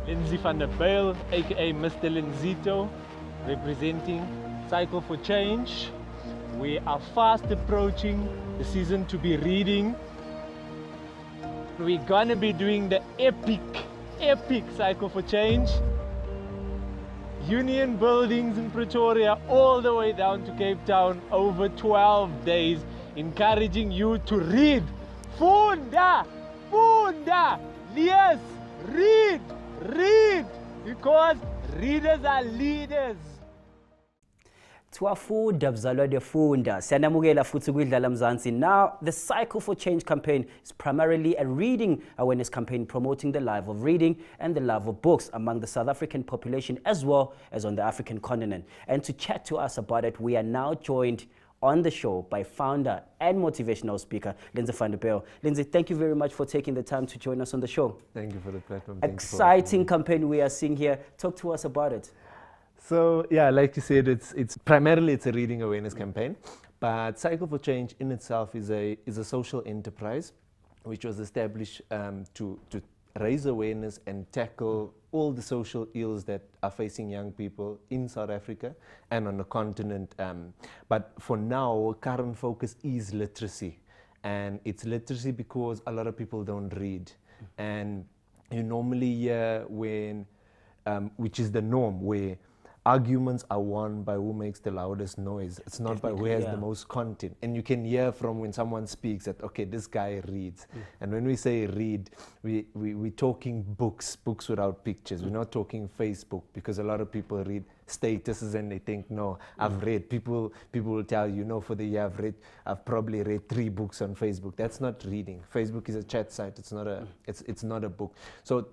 Lindsay van der Bijl, aka Mr. Linzito, representing Cycle for Change. We are fast approaching the season to be reading. We're gonna be doing the epic Cycle for Change. Union buildings in Pretoria all the way down to Cape Town over 12 days, encouraging you to read. Funda! Yes, read! Because readers are leaders. Twafunda bzalwane funda siyanamukela futhi kwidlala mzansi. Now the Cycle for Change campaign is primarily a reading awareness campaign promoting the love of reading and the love of books among the South African population as well as on the African continent. And to chat to us about it, we are now joined on the show by founder and motivational speaker Lindsay van der Bijl. Lindsay, thank you very much for taking the time to join us on the show. Thank you for the platform. Exciting campaign we are seeing here. Talk to us about it. So yeah, like you said, it's primarily a reading awareness campaign, but Cycle for Change in itself is a social enterprise which was established to raise awareness and tackle all the social ills that are facing young people in South Africa and on the continent. But for now, current focus is literacy, and it's literacy because a lot of people don't read, and you normally hear when, which is the norm, where arguments are won by who makes the loudest noise. It's not by who has the most content. And you can hear from when someone speaks that, okay, this guy reads. And when we say read, we're talking books without pictures. We're not talking Facebook, because a lot of people read statuses and they think, no, I've read. People will tell you, no, for the year I've probably read 3 books on Facebook. That's not reading. Facebook is a chat site. It's not a book. So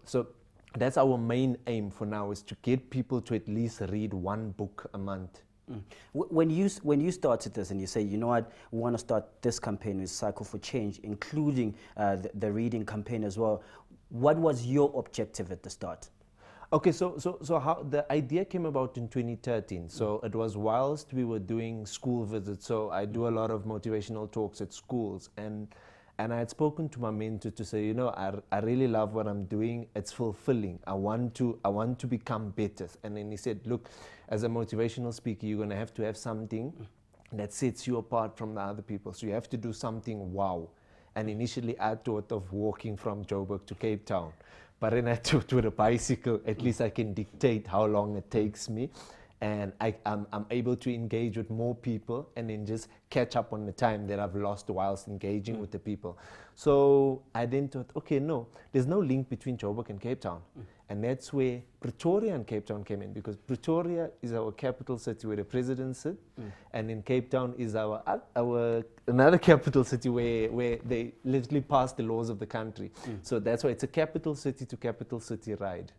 that's our main aim for now, is to get people to at least read 1 book a month. When you started this and you say, you know what, we want to start this campaign with Cycle for Change, including the reading campaign as well, what was your objective at the start? Okay, so how the idea came about in 2013. So it was whilst we were doing school visits. So I do a lot of motivational talks at schools, and I had spoken to my mentor to say, you know, I really love what I'm doing. It's fulfilling. I want to become better. And then he said, look, as a motivational speaker, you're going to have something that sets you apart from the other people. So you have to do something wow. And initially I thought of walking from Joburg to Cape Town. But then I thought, with a bicycle, at least I can dictate how long it takes me. And I'm able to engage with more people and then just catch up on the time that I've lost whilst engaging with the people. So I then thought, okay, no, there's no link between Joburg and Cape Town. And that's where Pretoria and Cape Town came in, because Pretoria is our capital city where the president sits, and in Cape Town is our another capital city where they literally pass the laws of the country. So that's why it's a capital city to capital city ride.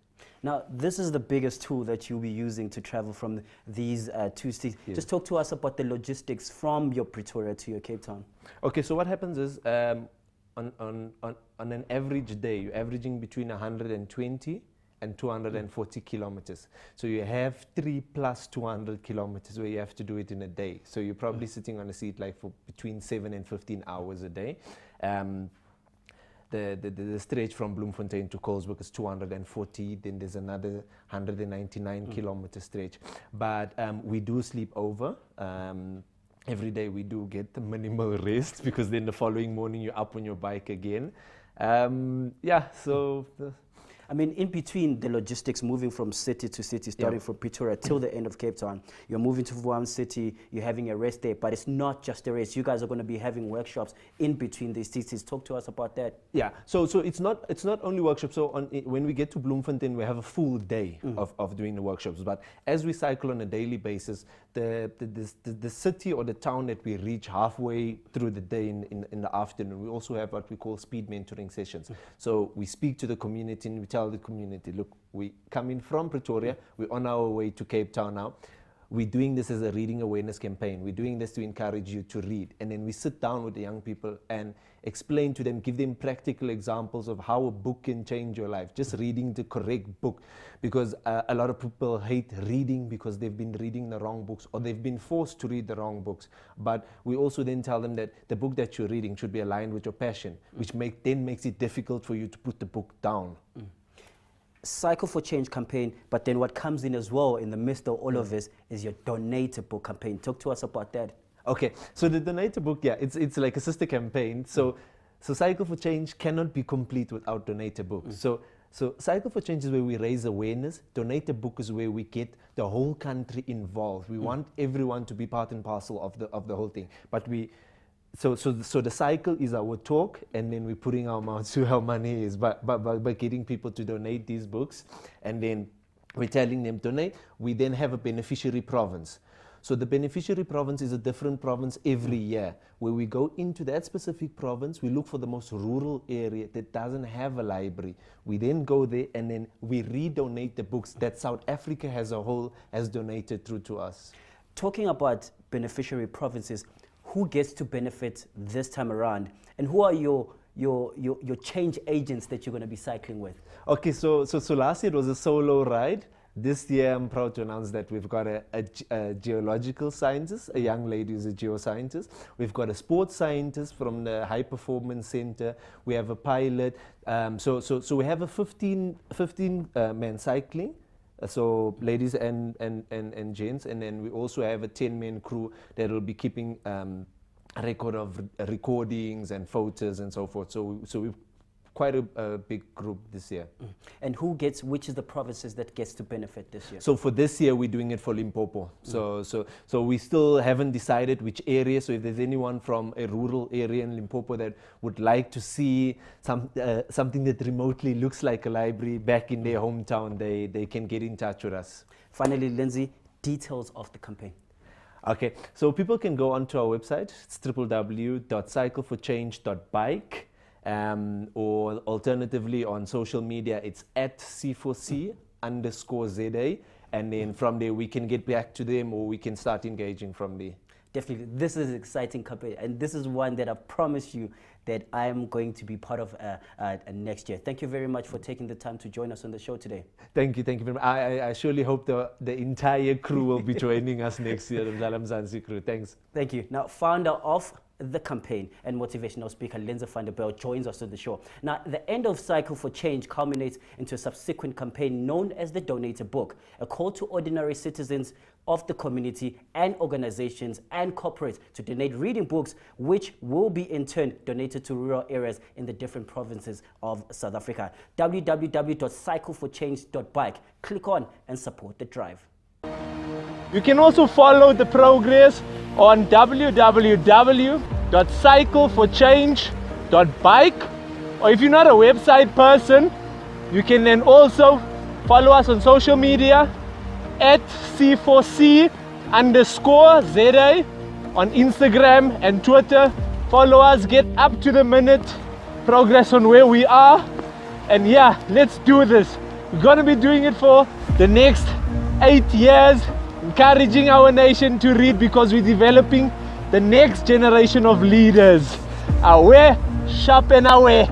Now, this is the biggest tool that you'll be using to travel from these 2 cities. Yes. Just talk to us about the logistics from your Pretoria to your Cape Town. Okay, so what happens is, on an average day, you're averaging between 120 and 240 kilometers. So you have 3 plus 200 kilometers where you have to do it in a day. So you're probably sitting on a seat like for between 7 and 15 hours a day. The stretch from Bloemfontein to Colesberg is 240, then there's another 199 kilometer stretch. But we do sleep over. Every day we do get the minimal rest, because then the following morning you're up on your bike again. I mean, in between the logistics, moving from city to city, starting from Pretoria till the end of Cape Town, you're moving to one city, you're having a rest day, but it's not just a race. You guys are going to be having workshops in between these cities. Talk to us about that. Yeah, so it's not only workshops. So when we get to Bloemfontein, we have a full day of doing the workshops. But as we cycle on a daily basis, the city or the town that we reach halfway through the day in the afternoon, we also have what we call speed mentoring sessions. So we speak to the community and we tell the community, look, we coming from Pretoria, we're on our way to Cape Town now. We're doing this as a reading awareness campaign. We're doing this to encourage you to read. And then we sit down with the young people and explain to them, give them practical examples of how a book can change your life. Just reading the correct book. Because a lot of people hate reading because they've been reading the wrong books, or they've been forced to read the wrong books. But we also then tell them that the book that you're reading should be aligned with your passion, which then makes it difficult for you to put the book down. Cycle for Change campaign, but then what comes in as well in the midst of all of this is your Donate a Book campaign. Talk to us about that. Okay, so the Donate a Book, yeah, it's like a sister campaign. So Cycle for Change cannot be complete without Donate a Book. So Cycle for Change is where we raise awareness. Donate a Book is where we get the whole country involved. We want everyone to be part and parcel of the whole thing. But so the cycle is our talk, and then we're putting our mouths to how money is by getting people to donate these books, and then we're telling them donate. We then have a beneficiary province. So the beneficiary province is a different province every year, where we go into that specific province, we look for the most rural area that doesn't have a library. We then go there and then we redonate the books that South Africa as a whole has donated through to us. Talking about beneficiary provinces, who gets to benefit this time around, and who are your change agents that you're going to be cycling with? Okay, so last year it was a solo ride. This year I'm proud to announce that we've got a geological scientist, a young lady who's a geoscientist. We've got a sports scientist from the High Performance Center. We have a pilot. So we have a 15 man cycling. So ladies and gents, and then we also have a 10-man crew that will be keeping a record of recordings and photos and so forth. So we've quite a big group this year. And which is the provinces that gets to benefit this year? So for this year, we're doing it for Limpopo. So we still haven't decided which area. So if there's anyone from a rural area in Limpopo that would like to see something that remotely looks like a library back in their hometown, they can get in touch with us. Finally, Lindsay, details of the campaign. Okay, so people can go onto our website. It's www.cycleforchange.bike. Or alternatively on social media, it's @C4C_ZA, and then from there we can get back to them, or we can start engaging from there. Definitely, this is an exciting campaign, and this is one that I promise you that I am going to be part of next year. Thank you very much for taking the time to join us on the show today. Thank you very much. I surely hope the entire crew will be joining us next year, the Mdlala Mzansi crew. Thanks. Thank you. Now, founder of the campaign and motivational speaker Lindsay joins us on the show. Now, the end of Cycle for Change culminates into a subsequent campaign known as the Donate a Book, a call to ordinary citizens of the community and organizations and corporates to donate reading books, which will be in turn donated to rural areas in the different provinces of South Africa. www.cycleforchange.bike. Click on and support the drive. You can also follow the progress on www.cycleforchange.bike, or if you're not a website person, you can then also follow us on social media @C4C_ZA on Instagram and Twitter. Follow us, get up to the minute progress on where we are, and yeah, let's do this. We're going to be doing it for the next 8 years, encouraging our nation to read, because we're developing the next generation of leaders. Aware, sharp and aware.